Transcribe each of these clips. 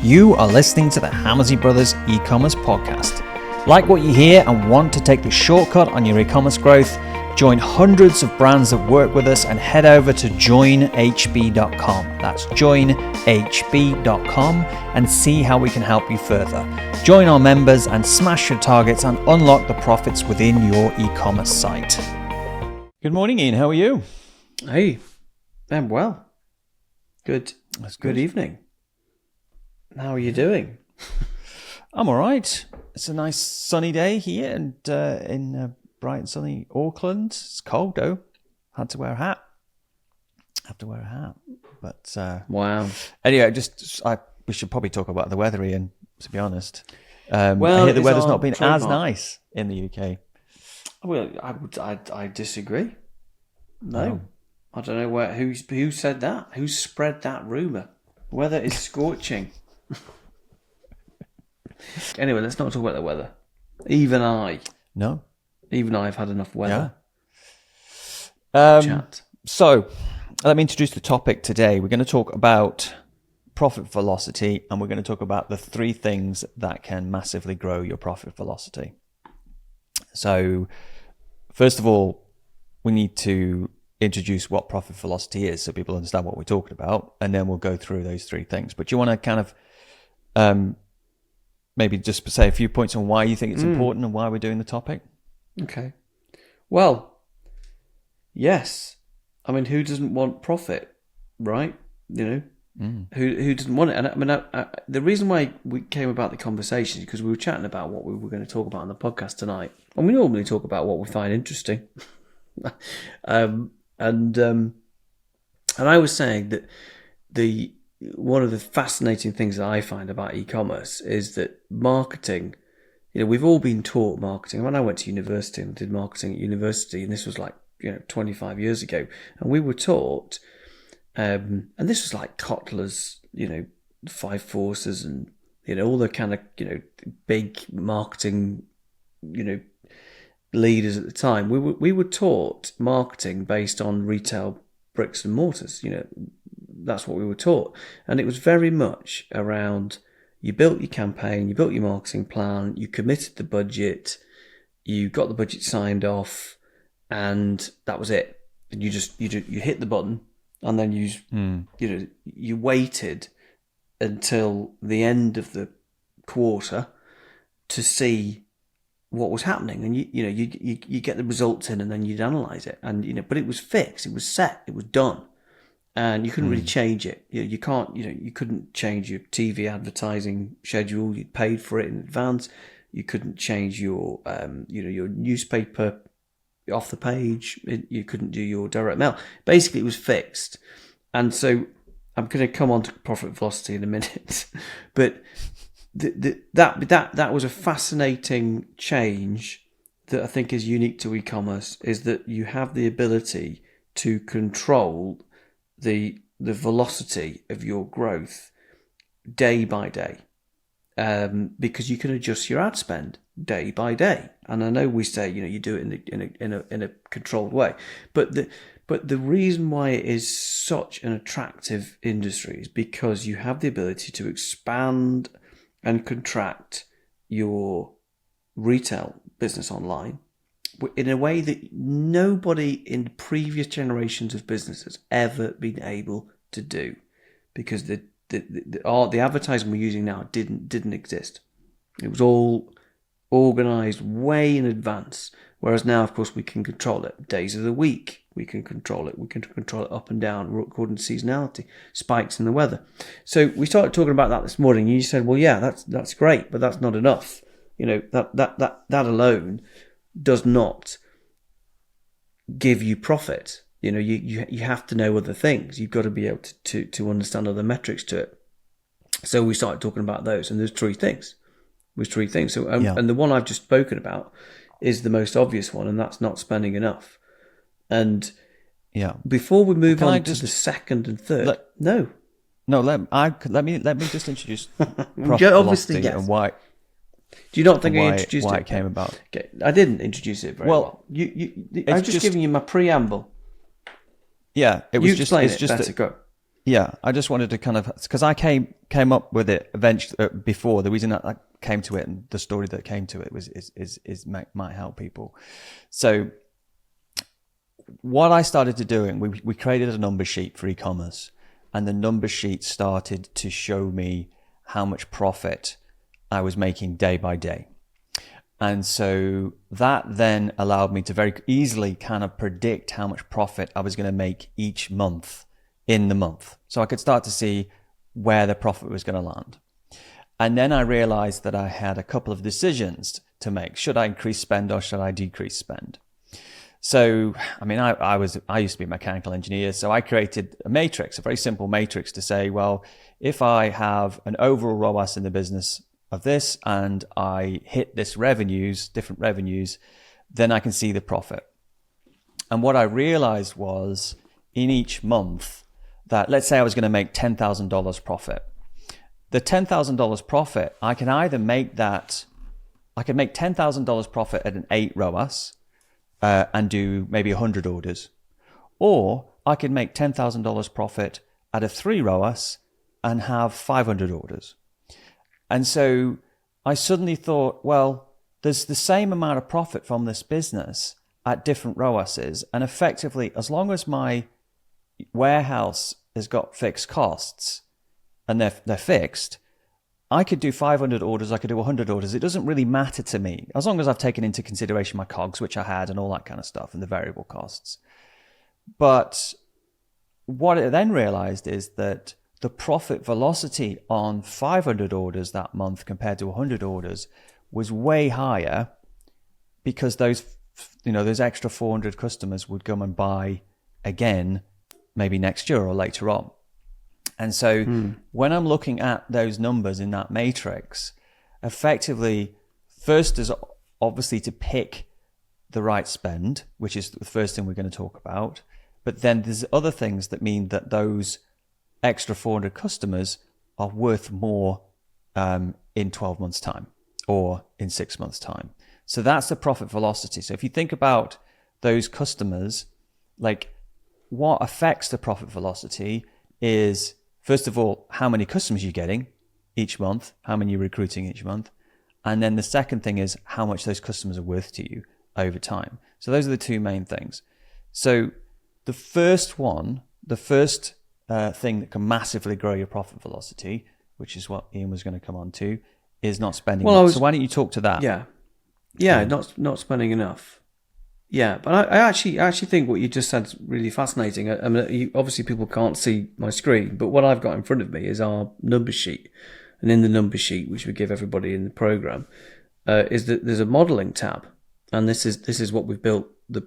You are listening to the Hammersley Brothers e-commerce podcast. Like what you hear and want to take the shortcut on your e-commerce growth? Join hundreds of brands that work with us and head over to joinhb.com. That's joinhb.com and see how we can help you further. Join our members and smash your targets and unlock the profits within your e-commerce site. Good morning, Ian. How are you? Hey, I'm well. Good. That's good. Good evening. How are you doing? I'm all right. It's a nice sunny day here and in bright and sunny Auckland. It's cold though. Had to wear a hat. But Wow. Anyway, we should probably talk about the weather, Ian, to be honest. I Well, hear the it's weather's our not been as trademark. nice in the UK. Well, I disagree. No, Oh. I don't know who said that. Who spread that rumor? Weather is scorching. Anyway, let's not talk about the weather. Even I've had enough weather. Yeah. Chat. So, let me introduce the topic today. We're going to talk about profit velocity, and we're going to talk about the 3 things that can massively grow your profit velocity. So, first of all, we need to introduce what profit velocity is so people understand what we're talking about, and then we'll go through those 3 things. But do you want to kind of maybe just say a few points on why you think it's important and why we're doing the topic? Okay. Well, yes. I mean, who doesn't want profit, right? You know, who doesn't want it? And I mean, the reason why we came about the conversation is because we were chatting about what we were going to talk about on the podcast tonight, and we normally talk about what we find interesting. And I was saying that one of the fascinating things that I find about e-commerce is that marketing, you know, we've all been taught marketing. When I went to university and did marketing at university, and this was like, 25 years ago, and we were taught, and this was like Kotler's, 5 forces and, all the kind of, big marketing, leaders at the time. We were taught marketing based on retail bricks and mortars. That's what we were taught, and it was very much around: you built your campaign, you built your marketing plan, you committed the budget, you got the budget signed off, and that was it. And you hit the button, and then you waited until the end of the quarter to see what was happening, and you get the results in, and then you'd analyze it, and but it was fixed, it was set, it was done, and you couldn't really change it. You couldn't change your TV advertising schedule. You'd paid for it in advance. You couldn't change your your newspaper off the page. You couldn't do your direct mail. Basically, it was fixed. And so I'm going to come on to profit velocity in a minute, but that was a fascinating change that I think is unique to e-commerce, is that you have the ability to control the velocity of your growth day by day, because you can adjust your ad spend day by day. And I know we say you do it in a controlled way, but the reason why it is such an attractive industry is because you have the ability to expand and contract your retail business online in a way that nobody in previous generations of business has ever been able to do, because the advertising we're using now didn't exist. It was all organized way in advance, whereas now, of course, we can control it. Days of the week, we can control it. We can control it up and down according to seasonality, spikes in the weather. So we started talking about that this morning. You said, well, yeah, that's great, but that's not enough. That alone does not give you profit. You have to know other things. You've got to be able to understand other metrics to it. So we started talking about those, and there's 3 things. So, and the one I've just spoken about is the most obvious one, and that's not spending enough. And before we move on to the second and third, let me just introduce profit velocity and why. Do you not think I introduced why it came about? Okay. I didn't introduce it very well. I was just giving you my preamble. Yeah, it was you just. Explain it's it just better. Go. Yeah, I just wanted to kind of, because I came up with it eventually before. The reason that I came to it and the story that came to it was might help people. So what I started to do, and we created a number sheet for e-commerce, and the number sheet started to show me how much profit I was making day by day. And so that then allowed me to very easily kind of predict how much profit I was going to make each month in the month. So I could start to see where the profit was going to land. And then I realized that I had a couple of decisions to make. Should I increase spend or should I decrease spend? So, I mean, I used to be a mechanical engineer, so I created a matrix, a very simple matrix to say, well, if I have an overall ROAS in the business of this and I hit this different revenues, then I can see the profit. And what I realized was in each month that, let's say I was going to make $10,000 profit. The $10,000 profit, I can either make $10,000 profit at an 8 ROAS, and do maybe 100 orders. Or I could make $10,000 profit at a 3 ROAS and have 500 orders. And so I suddenly thought, well, there's the same amount of profit from this business at different ROASes. And effectively, as long as my warehouse has got fixed costs and they're fixed, I could do 500 orders, I could do 100 orders. It doesn't really matter to me, as long as I've taken into consideration my COGS, which I had, and all that kind of stuff, and the variable costs. But what I then realized is that the profit velocity on 500 orders that month compared to 100 orders was way higher, because those extra 400 customers would come and buy again, maybe next year or later on. And so when I'm looking at those numbers in that matrix, effectively, first is obviously to pick the right spend, which is the first thing we're going to talk about. But then there's other things that mean that those extra 400 customers are worth more in 12 months' time or in 6 months' time. So that's the profit velocity. So if you think about those customers, like what affects the profit velocity is, first of all, how many customers you're getting each month, how many you're recruiting each month. And then the second thing is how much those customers are worth to you over time. So those are the two main things. So the first thing that can massively grow your profit velocity, which is what Ian was going to come on to, is not spending enough. So why don't you talk to that? Yeah, not spending enough. Yeah, but I actually think what you just said is really fascinating. I mean, obviously people can't see my screen, but what I've got in front of me is our number sheet, and in the number sheet, which we give everybody in the program, is that there's a modeling tab, and this is what we've built the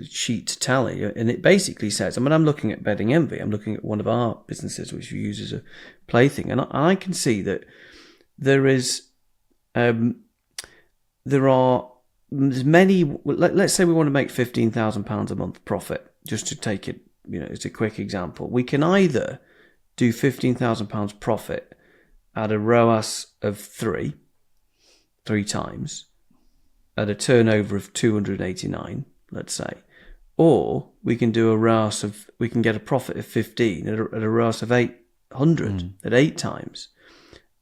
sheet to tally, and it basically says, I mean, I'm looking at Bedding Envy, I'm looking at one of our businesses which we use as a plaything, and I can see that there's many. Let's say we want to make £15,000 a month profit, just to take it, as a quick example. We can either do £15,000 profit at a ROAS of three times, at a turnover of 289, let's say, or we can do we can get a profit of 15 at a ROAS of 800 at 8 times,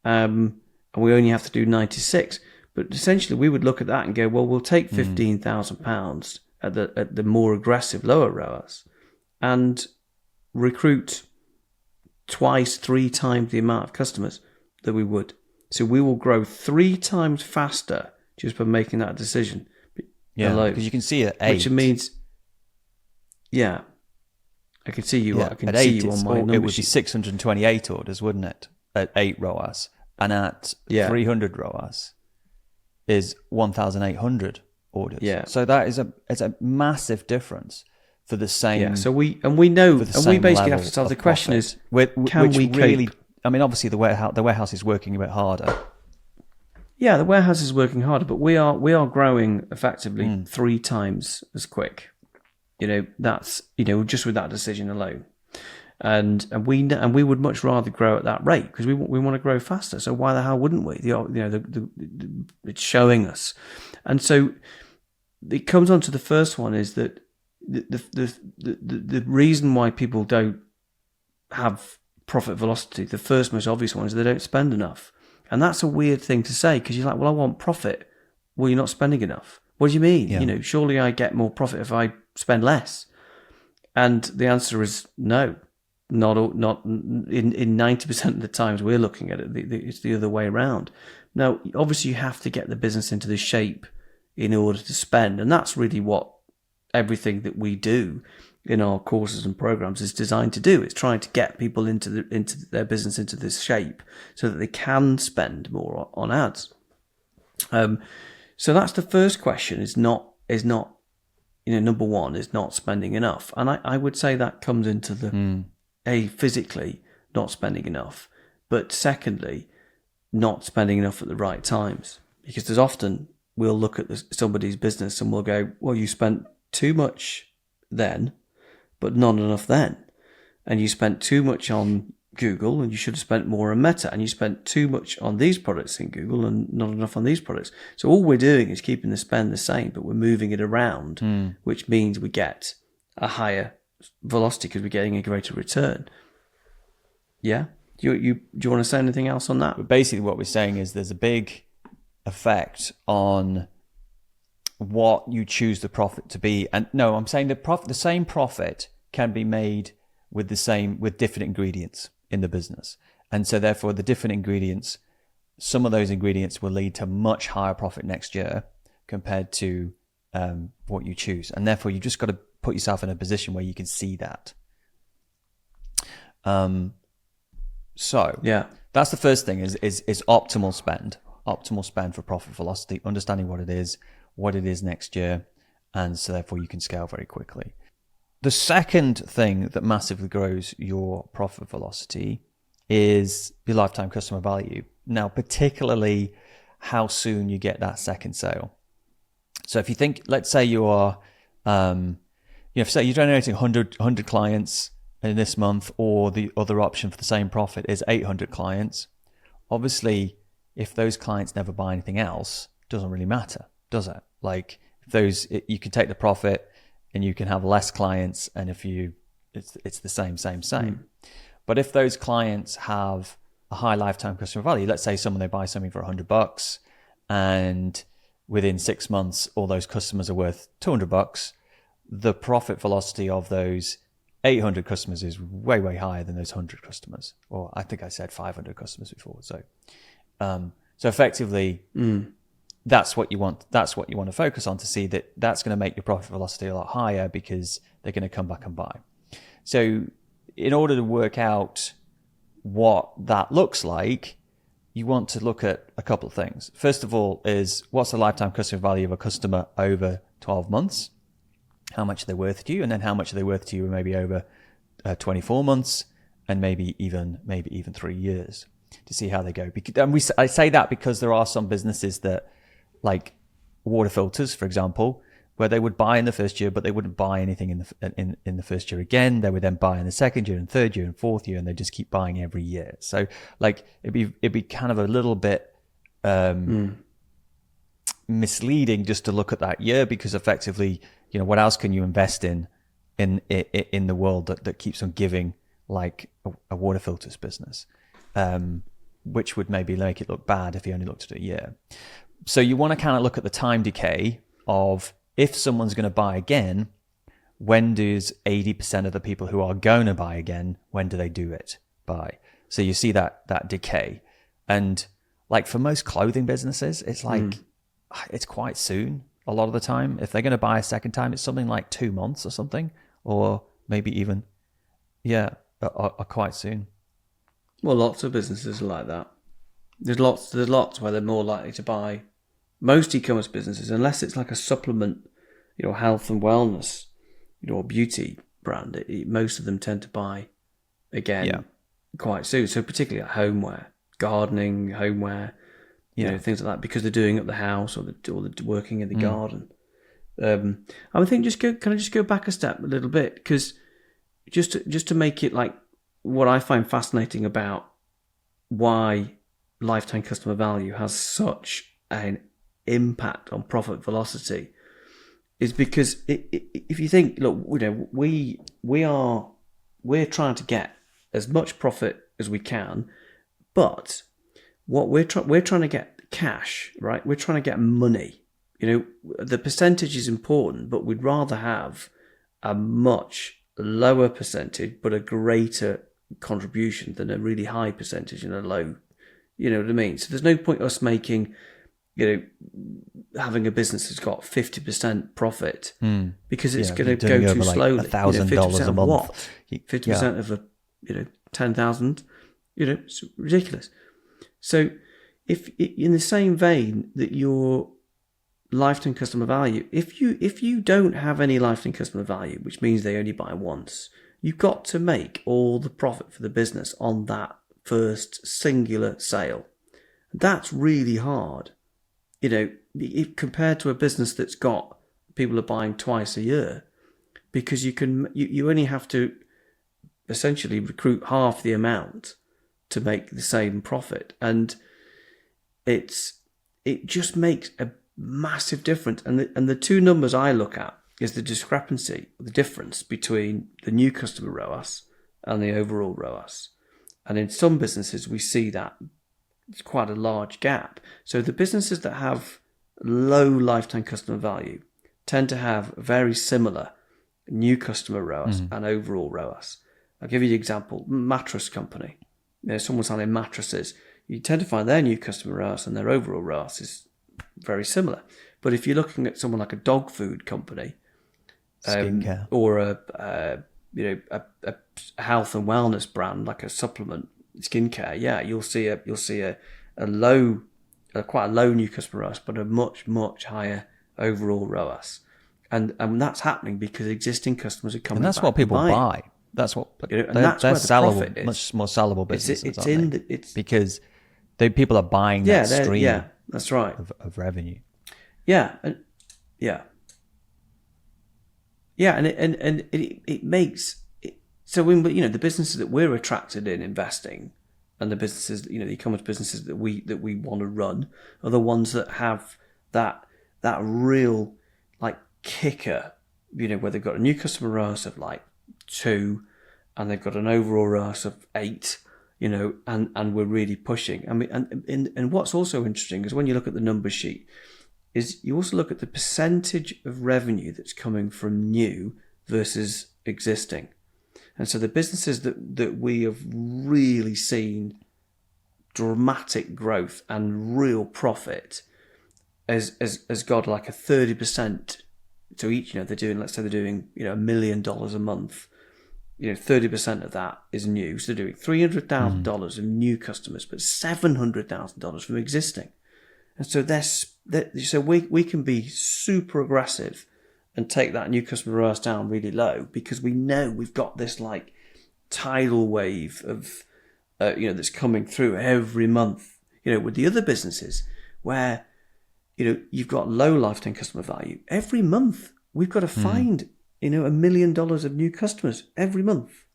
and we only have to do 96. But essentially, we would look at that and go, well, we'll take £15,000 at the more aggressive lower ROAS and recruit 3 times the amount of customers that we would. So we will grow 3 times faster just by making that decision. Yeah, because you can see at 8. Which means, I can see you. I can see you on my number sheet. It would be 628 orders, wouldn't it? At 8 ROAS. And at 300 ROAS is 1,800 orders. Yeah. So that is a massive difference for the same. Yeah. So we know, and we basically have to start. The question is, can we really? I mean, obviously the warehouse is working a bit harder. Yeah, the warehouse is working harder, but we are growing effectively 3 times as quick. That's just with that decision alone. And we would much rather grow at that rate because we want to grow faster. So why the hell wouldn't we? It's showing us, and so it comes on to the first one is that the reason why people don't have profit velocity, the first most obvious one is they don't spend enough. And that's a weird thing to say, because you're like, well, I want profit. Well, you're not spending enough. What do you mean? Yeah. Surely I get more profit if I spend less. And the answer is no. Not in 90% of the times we're looking at it, it's the other way around. Now, obviously, you have to get the business into the shape in order to spend, and that's really what everything that we do in our courses and programs is designed to do. It's trying to get people into their business into this shape so that they can spend more on ads. So that's the first question. Is not number one is not spending enough, and I would say that comes into the physically not spending enough, but secondly, not spending enough at the right times, because there's often we'll look at somebody's business and we'll go, well, you spent too much then, but not enough then. And you spent too much on Google and you should have spent more on Meta. And you spent too much on these products in Google and not enough on these products. So all we're doing is keeping the spend the same, but we're moving it around, which means we get a higher velocity because we're getting a greater return. Yeah? Do you want to say anything else on that? But basically what we're saying is there's a big effect on what you choose the profit to be. And no, I'm saying the same profit can be made with different ingredients in the business. And so therefore the different ingredients, some of those ingredients will lead to much higher profit next year compared to what you choose. And therefore you've just got to put yourself in a position where you can see that. So yeah, that's the first thing is optimal spend for profit velocity, understanding what it is next year. And so therefore you can scale very quickly. The second thing that massively grows your profit velocity is your lifetime customer value. Now, particularly how soon you get that second sale. So if you think, let's say you are, say you're generating 100 clients in this month, or the other option for the same profit is 800 clients. Obviously, if those clients never buy anything else, it doesn't really matter, does it? Like you can take the profit and you can have less clients, and it's the same. But if those clients have a high lifetime customer value, let's say they buy something for $100, and within 6 months, all those customers are worth $200, the profit velocity of those 800 customers is way, way higher than those 100 customers. Or I think I said 500 customers before. So effectively, that's what you want. That's what you want to focus on, to see that that's going to make your profit velocity a lot higher because they're going to come back and buy. So in order to work out what that looks like, you want to look at a couple of things. First of all is, what's the lifetime customer value of a customer over 12 months? How much are they worth to you? And then how much are they worth to you maybe over 24 months and maybe even 3 years, to see how they go. I say that because there are some businesses that, like water filters, for example, where they would buy in the first year, but they wouldn't buy anything in the first year again. They would then buy in the second year and third year and fourth year, and they just keep buying every year. So like it'd be kind of a little bit misleading just to look at that year, because effectively, what else can you invest in the world that keeps on giving, like a water filters business, which would maybe make it look bad if you only looked at a year. So you want to kind of look at the time decay of, if someone's going to buy again, when does 80% of the people who are going to buy again, when do they do it by? So you see that decay. And like for most clothing businesses, it's like, it's quite soon. A lot of the time, if they're going to buy a second time, it's something like 2 months or something, or maybe even, are quite soon. Well, lots of businesses are like that. There's lots where they're more likely to buy. Most e-commerce businesses, unless it's like a supplement, health and wellness, or beauty brand, most of them tend to buy again quite soon. So particularly at homeware, gardening, homeware, things like that, because they're doing up the house or they're working in the garden. I think can I just go back a step a little bit, because just to make it like what I find fascinating about why lifetime customer value has such an impact on profit velocity is because if you think, look, we're trying to get as much profit as we can, but what we're trying to get cash, right? We're trying to get money. The percentage is important, but we'd rather have a much lower percentage but a greater contribution than a really high percentage and a low. You know what I mean? So there's no point us making, having a business that's got 50% profit because it's going to go too slowly. $1,000 a month. What? 50% of 10,000. It's ridiculous. So if in the same vein that your lifetime customer value, if you don't have any lifetime customer value, which means they only buy once, you've got to make all the profit for the business on that first singular sale. That's really hard, compared to a business that's got people are buying twice a year, because you only have to essentially recruit half the amount to make the same profit, and it just makes a massive difference. And the two numbers I look at is the difference between the new customer ROAS and the overall ROAS. And in some businesses, we see that it's quite a large gap. So the businesses that have low lifetime customer value tend to have very similar new customer ROAS and overall ROAS. I'll give you an example. Mattress company. Someone selling mattresses. You tend to find their new customer ROAS and their overall ROAS is very similar. But if you're looking at someone like a dog food company, skincare, or a health and wellness brand like a supplement skincare, you'll see a low, quite a low new customer ROAS, but a much higher overall ROAS, and that's happening because existing customers are coming. And that's back what people buying. buy. That's what and that's where the profit is. Much more sellable businesses. It's because people are buying that stream. Yeah, that's right. Of revenue. Yeah, and it makes it, so when the businesses that we're attracted in investing, and the businesses, the e-commerce businesses that we want to run, are the ones that have that real like kicker, where they've got a new customer ROAS of like 2, and they've got an overall ROAS of 8. And we're really pushing. I mean, and what's also interesting is when you look at the numbers sheet, is you also look at the percentage of revenue that's coming from new versus existing. And so the businesses that we have really seen dramatic growth and real profit has got like a 30% to each. They're doing, let's say they're doing $1 million a month. 30% of that is new. So they're doing $300,000 of new customers, but $700,000 from existing. And so so we can be super aggressive and take that new customer ROAS down really low, because we know we've got this like tidal wave of that's coming through every month. With the other businesses where you've got low lifetime customer value, every month we've got to find $1 million of new customers every month,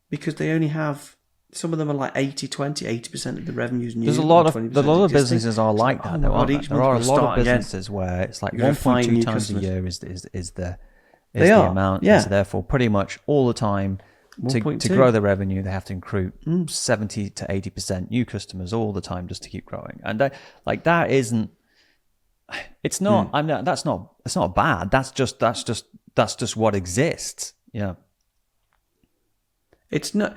because they only have, some of them are like 80% of the revenue's new. There's a lot of businesses are like that. There are a lot of businesses where it's like 1.2 times a year is the amount. Yeah. So therefore, pretty much all the time to grow the revenue, they have to recruit 70 to 80% new customers all the time just to keep growing. And that isn't. It's not. I mean, that's not. It's not bad. That's just what exists. Yeah. It's not.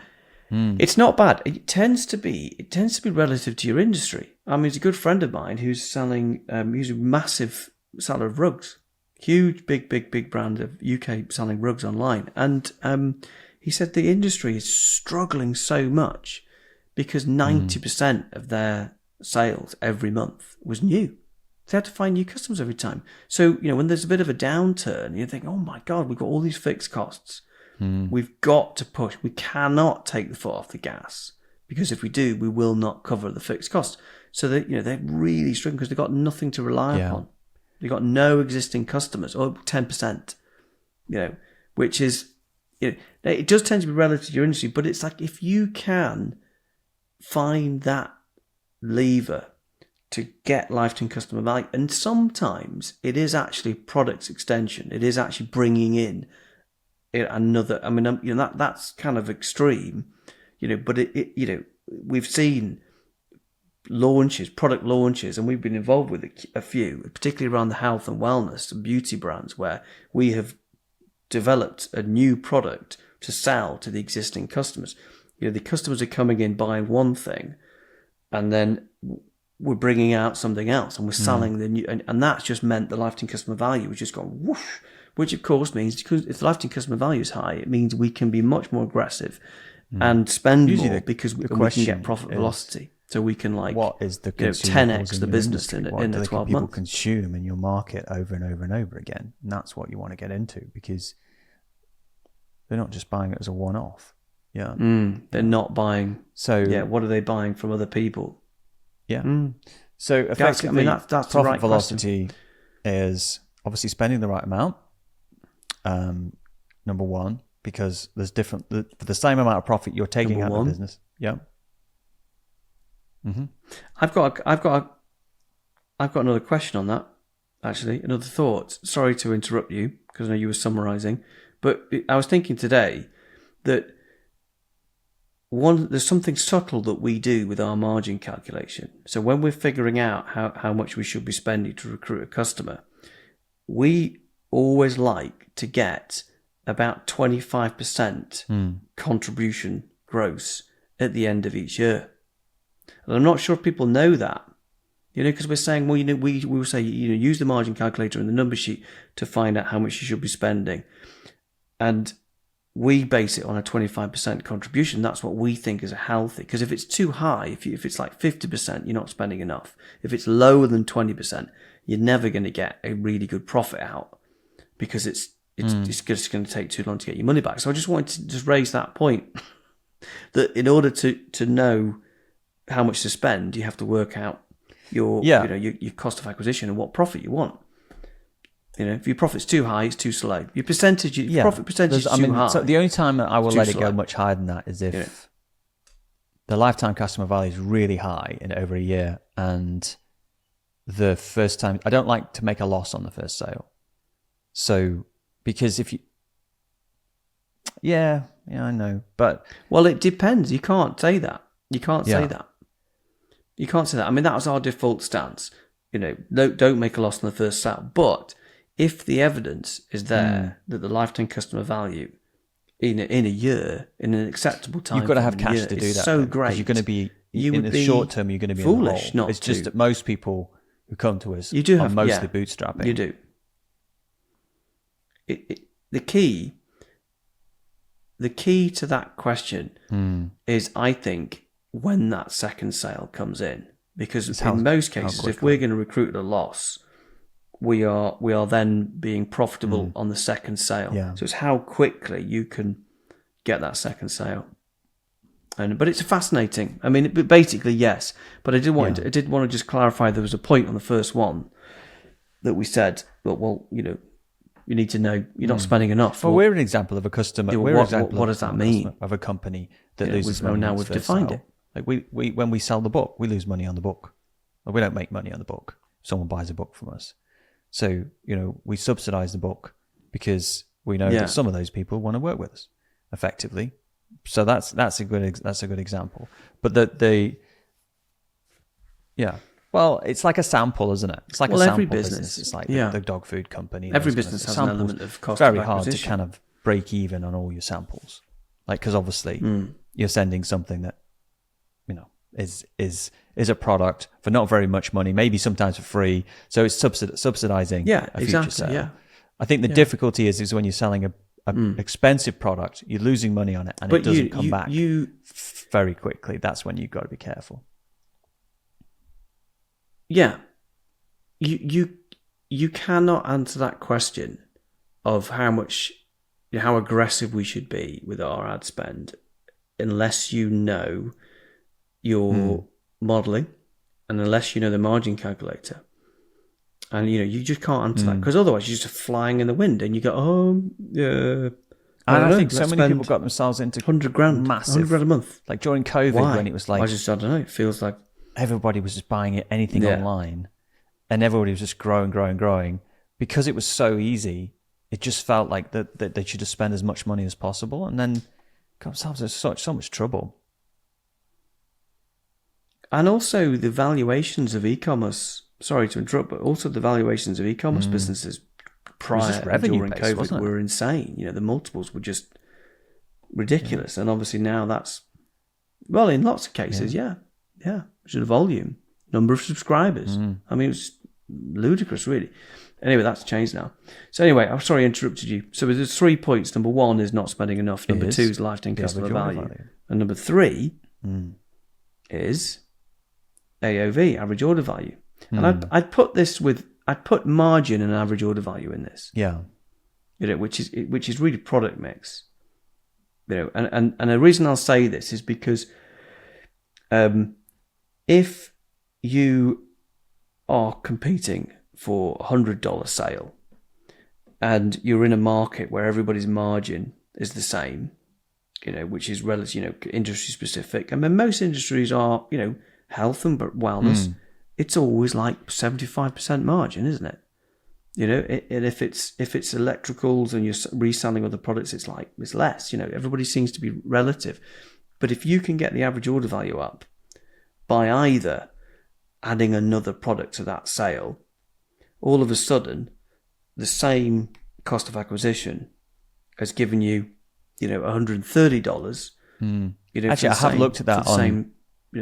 It's not bad. It tends to be relative to your industry. I mean, it's a good friend of mine who's selling, he's a massive seller of rugs, huge, big brand of UK selling rugs online. And he said the industry is struggling so much because 90% of their sales every month was new. They had to find new customers every time. So, when there's a bit of a downturn, you think, oh my God, we've got all these fixed costs. We've got to push. We cannot take the foot off the gas, because if we do, we will not cover the fixed costs. So they're really struggling because they've got nothing to rely upon. They've got no existing customers, or 10%. Which is, it does tend to be relative to your industry, but it's like if you can find that lever to get lifetime customer value, and sometimes it is actually product extension. It is actually bringing in another. I mean, that's kind of extreme. But we've seen product launches, and we've been involved with a few, particularly around the health and wellness and beauty brands, where we have developed a new product to sell to the existing customers. The customers are coming in buying one thing, and then we're bringing out something else, and we're selling the new, and that's just meant the lifetime customer value has just gone whoosh, which of course means, because if the lifetime customer value is high, it means we can be much more aggressive and spend Usually more, because we can get profit velocity. So we can what is the 10x the business in a 12 people months. Consume in your market over and over and over again, and that's what you want to get into, because they're not just buying it as a one-off. Yeah, they're not buying. So what are they buying from other people? Yeah. So effectively, that's profit the right velocity is obviously spending the right amount. Number one, because there's for the same amount of profit you're taking out of the business. Yeah. Mm-hmm. I've got another question on that. Actually, another thought. Sorry to interrupt you, because I know you were summarising, but I was thinking today that there's something subtle that we do with our margin calculation. So when we're figuring out how much we should be spending to recruit a customer, we always like to get about 25% contribution gross at the end of each year. And I'm not sure if people know that, because we're saying, well, we will say, use the margin calculator in the number sheet to find out how much you should be spending. And we base it on a 25% contribution. That's what we think is healthy. Because if it's too high, if it's like 50%, you're not spending enough. If it's lower than 20%, you're never going to get a really good profit out, because it's just going to take too long to get your money back. So I just wanted to just raise that point that in order to know how much to spend, you have to work out your cost of acquisition and what profit you want. If your profit's too high, it's too slow. Your profit percentage is too high. So the only time that I will let it go much higher than that is if the lifetime customer value is really high in over a year, and the first time, I don't like to make a loss on the first sale. So, because if you, I know, but it depends. You can't say that. You can't say that. You can't say that. I mean, that was our default stance. Don't make a loss on the first sale. But if the evidence is there that the lifetime customer value in a year, in an acceptable time, you've got to have cash to do that. So great. You're going to be in the short term. You're going to be foolish. It's just that most people who come to us are mostly bootstrapping. You do. The key to that question is, I think, when that second sale comes in, because in most cases, if we're going to recruit at a loss, we are then being profitable on the second sale. Yeah. So it's how quickly you can get that second sale. But it's fascinating. I mean, basically yes. But I did want to just clarify. There was a point on the first one that we said, well, you need to know you're not spending enough. Well, we're an example of a customer. What does that mean? Of a company that loses money. Now we've defined it. Like we when we sell the book, we lose money on the book. We don't make money on the book. Someone buys a book from us. So, we subsidize the book because we know that some of those people want to work with us effectively. So that's a good example. But well, it's like a sample, isn't it? It's like a sample every business. It's like the dog food company. Every business has an element of cost. It's very of hard to acquisition. kind of break even on all your samples, because obviously you're sending something that is a product for not very much money, maybe sometimes for free. So it's subsidizing a future sale. Yeah. I think the difficulty is when you're selling an expensive product, you're losing money on it, and it doesn't come back very quickly. That's when you've got to be careful. Yeah, you cannot answer that question of how aggressive we should be with our ad spend unless you know your modeling and unless you know the margin calculator. And you just can't answer that, because otherwise you're just flying in the wind and you go, and I think so many people got themselves into $100,000, massive $100,000 a month. Like during COVID, when it was like, I don't know. It feels like everybody was just buying anything online, and everybody was just growing because it was so easy. It just felt like that they should just spend as much money as possible, and then got themselves in so much trouble. And also the valuations of e-commerce, sorry to interrupt, but also the valuations of e-commerce businesses prior and during based, COVID were insane. The multiples were just ridiculous. And obviously now that's, well, in lots of cases, yeah. Which is the volume, number of subscribers. I mean, it was ludicrous, really. Anyway, that's changed now. So anyway, I'm sorry I interrupted you. So there's 3 points. Number 1 is not spending enough. Number 2 is lifetime customer value. And number 3 is AOV, average order value. And I'd put margin and average order value in this. Yeah. Which is really product mix. And the reason I'll say this is because if you are competing for a $100 sale and you're in a market where everybody's margin is the same, which is relative, industry specific. I mean, most industries are, health and wellness. It's always like 75% margin, isn't it? And if it's electricals and you're reselling other products, it's less. Everybody seems to be relative. But if you can get the average order value up by either adding another product to that sale, all of a sudden, the same cost of acquisition has given you, $130. Actually, I have looked at that on same,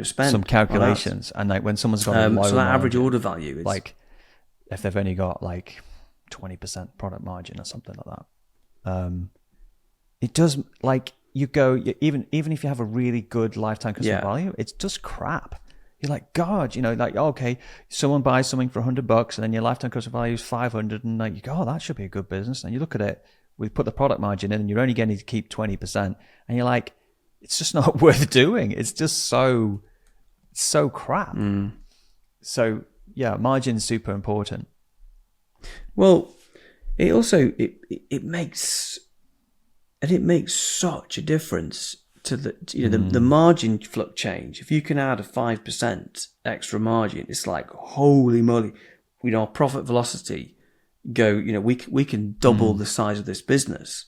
spend some calculations, and when someone's got a low so that margin, average order value is if they've only got 20% product margin or something like that, it does you go even if you have a really good lifetime customer value, it's just crap. You're like, God, okay, someone buys something for $100 and then your lifetime customer value is 500, and you go, oh, that should be a good business. And you look at it, we put the product margin in and you're only getting to keep 20%. And you're like, it's just not worth doing. It's just so crap. So yeah, margin's super important. Well, it also, it makes such a difference to the margin change. If you can add a 5% extra margin, it's like, holy moly, our profit velocity we can double the size of this business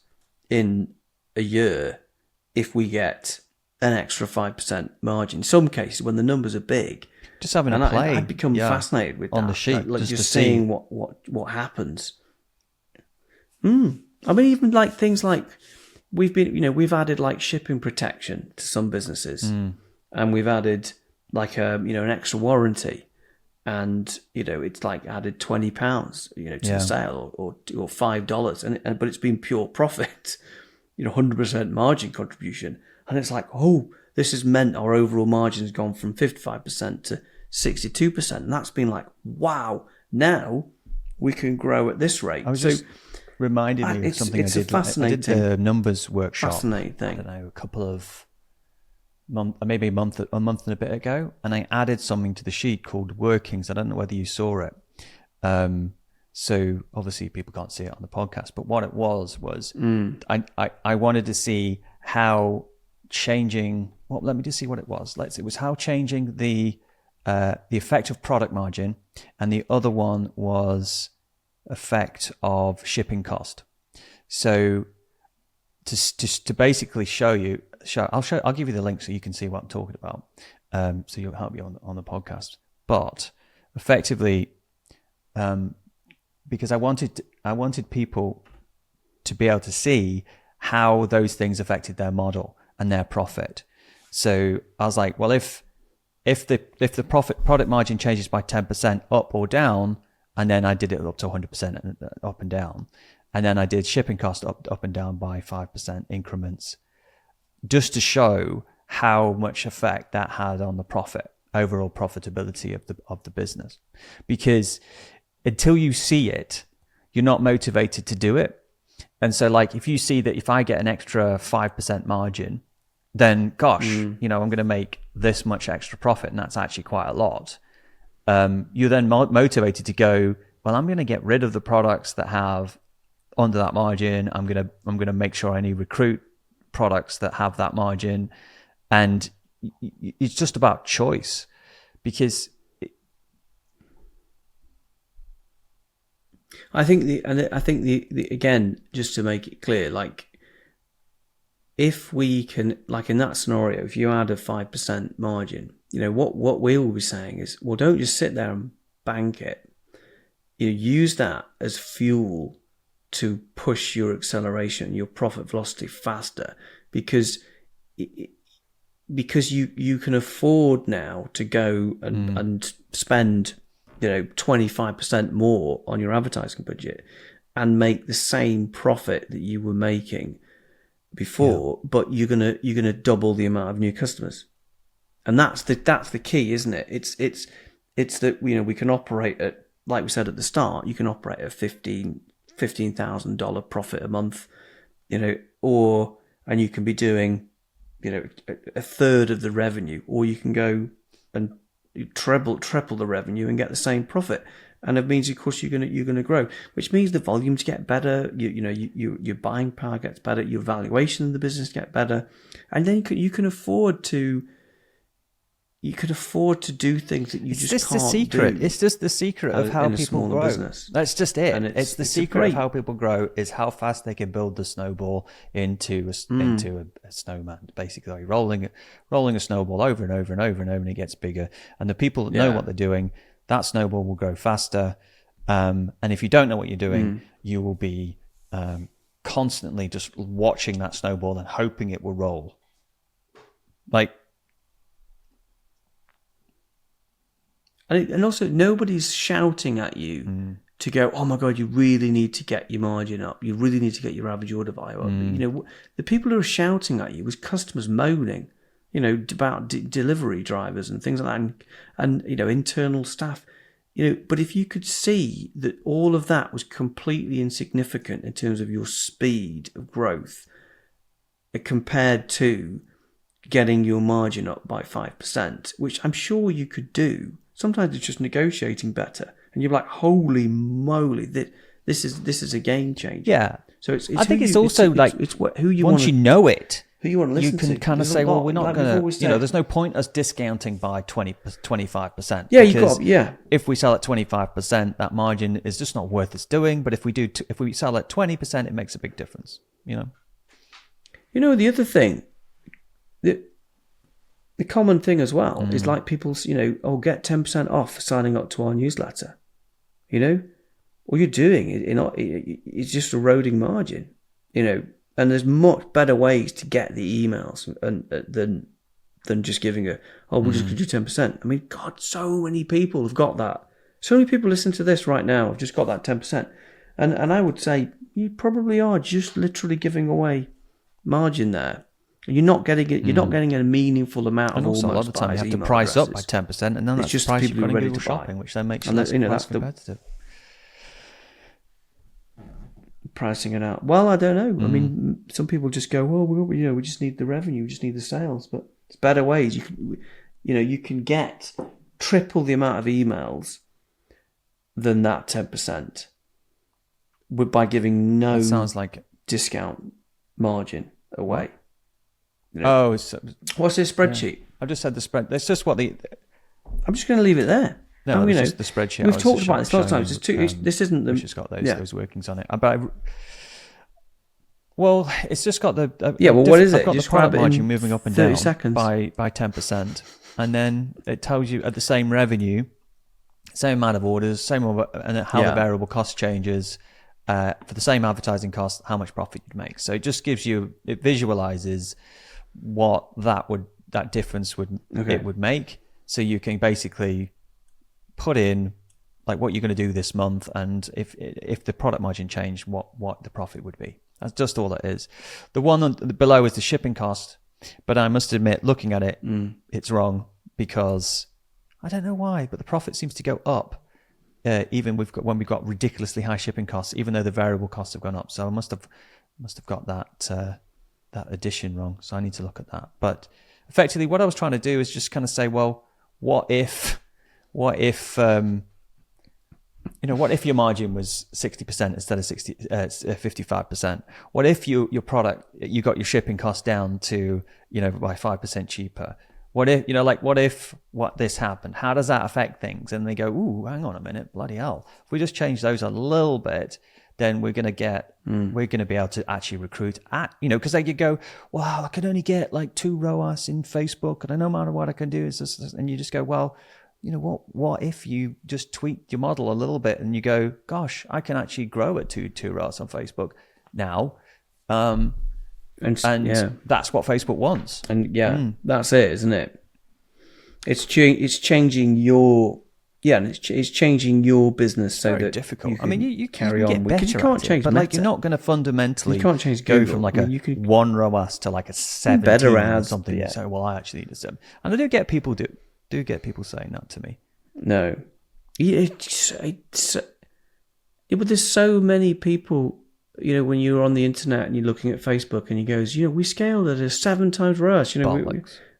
in a year if we get an extra 5% margin. In some cases, when the numbers are big, just having a play, I'd become fascinated with on that. the sheet, just seeing what happens. I mean, even things like we've added shipping protection to some businesses, and we've added an extra warranty, and it's added £20 to the sale or $5, and but it's been pure profit, 100% margin contribution, and it's like, oh, this has meant our overall margin has gone from 55% to 62%, and that's been wow, now we can grow at this rate. Reminded me of something I did. I did the numbers workshop. Fascinating thing. I don't know, a couple of maybe a month and a bit ago, and I added something to the sheet called workings. I don't know whether you saw it. So obviously people can't see it on the podcast, but what it was I wanted to see how changing. Well, let me just see what it was. It was how changing the effect of product margin, and the other one was effect of shipping cost. So to basically I'll give you the link so you can see what I'm talking about. So you'll help you on the podcast. But effectively, because I wanted people to be able to see how those things affected their model and their profit. So I was like, well, if the product margin changes by 10% up or down, and then I did it up to 100% up and down. And then I did shipping cost up and down by 5% increments, just to show how much effect that had on the overall profitability of the business. Because until you see it, you're not motivated to do it. And so if you see that if I get an extra 5% margin, then gosh, I'm going to make this much extra profit, and that's actually quite a lot. You're then motivated to go, well, I'm going to get rid of the products that have under that margin. I'm going to make sure I only recruit products that have that margin, and it's just about choice. Because I think the again, just to make it clear, if we can, in that scenario, if you add a 5% margin what we will be saying is, well, don't just sit there and bank it. Use that as fuel to push your acceleration, your profit velocity faster, because you can afford now to go and spend 25% more on your advertising budget and make the same profit that you were making before, but you're gonna double the amount of new customers, and that's the key, isn't it? It's that we can operate at, like we said at the start, you can operate at $15,000 profit a month, and you can be doing a third of the revenue, or you can go and triple the revenue and get the same profit. And it means, of course, you're gonna grow, which means the volumes get better. Your buying power gets better. Your valuation of the business get better, and then you can afford to do things that you just can't do. It's the secret. It's just the secret of how people grow. Business. That's just it. And it's the secret of how people grow is how fast they can build the snowball into a snowman. Basically, rolling a snowball over and over and over and over, and it gets bigger. And the people that know what they're doing, that snowball will grow faster. And if you don't know what you're doing, you will be constantly just watching that snowball and hoping it will roll. And also, nobody's shouting at you to go, oh my God, you really need to get your margin up. You really need to get your average order value up. The people who are shouting at you was customers moaning, about delivery drivers and things like that, and internal staff. But if you could see that all of that was completely insignificant in terms of your speed of growth compared to getting your margin up by 5%, which I'm sure you could do. Sometimes it's just negotiating better, and you're like, "Holy moly! This is a game changer." Yeah. So it's I think it's also who you once you know it, who you want to listen to. You can kind of say, "Well, we're not going to." There's no point us discounting by 25%. Yeah, you got. Yeah. If we sell at 25%, that margin is just not worth its doing. But if we sell at 20%, it makes a big difference. The other thing. The common thing as well is like people, get 10% off for signing up to our newsletter. All you're doing is just eroding margin, and there's much better ways to get the emails than just giving we'll just do 10%. I mean, God, so many people have got that. So many people listen to this right now have just got that 10%. And I would say you probably are just literally giving away margin there. You're not getting it. You're not getting a meaningful amount and of also a lot of the time you have to price up by 10%, and then that's just the price you've got in Google Shopping, which then makes you less competitive. Pricing it out. Well, I don't know. I mean, some people just go, well, we just need the revenue, we just need the sales. But it's better ways. You can get triple the amount of emails than that 10% by giving no discount margin away. What's this spreadsheet? Yeah. I've just said the spread. That's just what I'm just going to leave it there. No, it's just the spreadsheet. We've talked about this lots of times. This isn't the. Which has got those workings on it. It's just got the. What is it? I've got just the product margin moving up and down 30 seconds. by 10%, and then it tells you at the same revenue, same amount of orders, and how the variable cost changes. For the same advertising cost, how much profit you'd make. So it just it visualizes what that difference would make. So you can basically put in like what you're going to do this month, and if the product margin changed, what the profit would be. That's just all it is. The one below is the shipping cost, but I must admit, looking at it, it's wrong because I don't know why, but the profit seems to go up. Even when we've got ridiculously high shipping costs, even though the variable costs have gone up. So I must have got that addition wrong. So I need to look at that. But effectively, what I was trying to do is just kind of say, well, what if your margin was 60% instead of 55%? What if your product, you got your shipping cost down to by 5% cheaper? What if this happened? How does that affect things? And they go, ooh, hang on a minute, bloody hell. If we just change those a little bit, then we're going to be able to actually recruit at, because like you go, wow, I can only get like 2 ROAS in Facebook, and I no matter what I can do is this, and you just go, well, you know what if you just tweak your model a little bit and you go, gosh, I can actually grow at 2 ROAS on Facebook now. And that's what Facebook wants. And that's it, isn't it? It's changing your it's changing your business so very that difficult. you carry on because you can't change, but like you're not going to fundamentally go from like a 1 ROAS to like a 17 better or something. Yeah. So well, I actually need a 7, and I do get people saying that to me. No, but there's so many people. When you're on the internet and you're looking at Facebook and he goes, we scaled at a 7 times ROAS.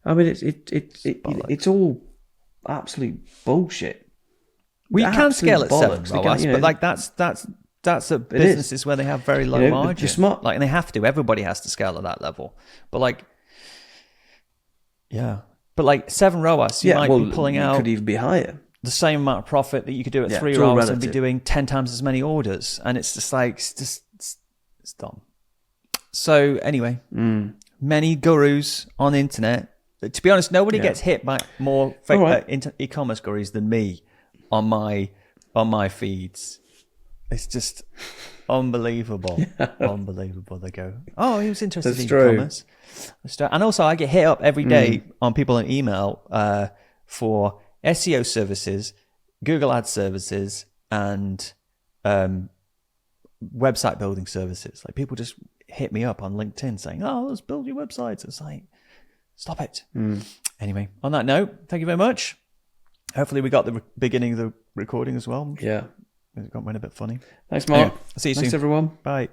It's all absolute bullshit. We can scale at 7 ROAS, but like that's at businesses where they have very low margin. You're smart. Like, and they have to. Everybody has to scale at that level. But like, but like 7 ROAS, you might be pulling out. Could even be higher. The same amount of profit that you could do at 3 ROAS and be doing 10 times as many orders, and it's just like it's dumb. So anyway, many gurus on the internet. To be honest, nobody gets hit by more e-commerce gurus than me on my feeds. It's just unbelievable. Unbelievable. They go, oh, he was interested in e-commerce. And also I get hit up every day on people on email for SEO services, Google Ads services, and website building services. Like, people just hit me up on LinkedIn saying, oh, let's build your websites. It's like, stop it. Anyway, on that note, thank you very much. Hopefully we got the beginning of the recording as well. Yeah. It went a bit funny. Thanks, Mark. Anyway, see you soon. Thanks, everyone. Bye.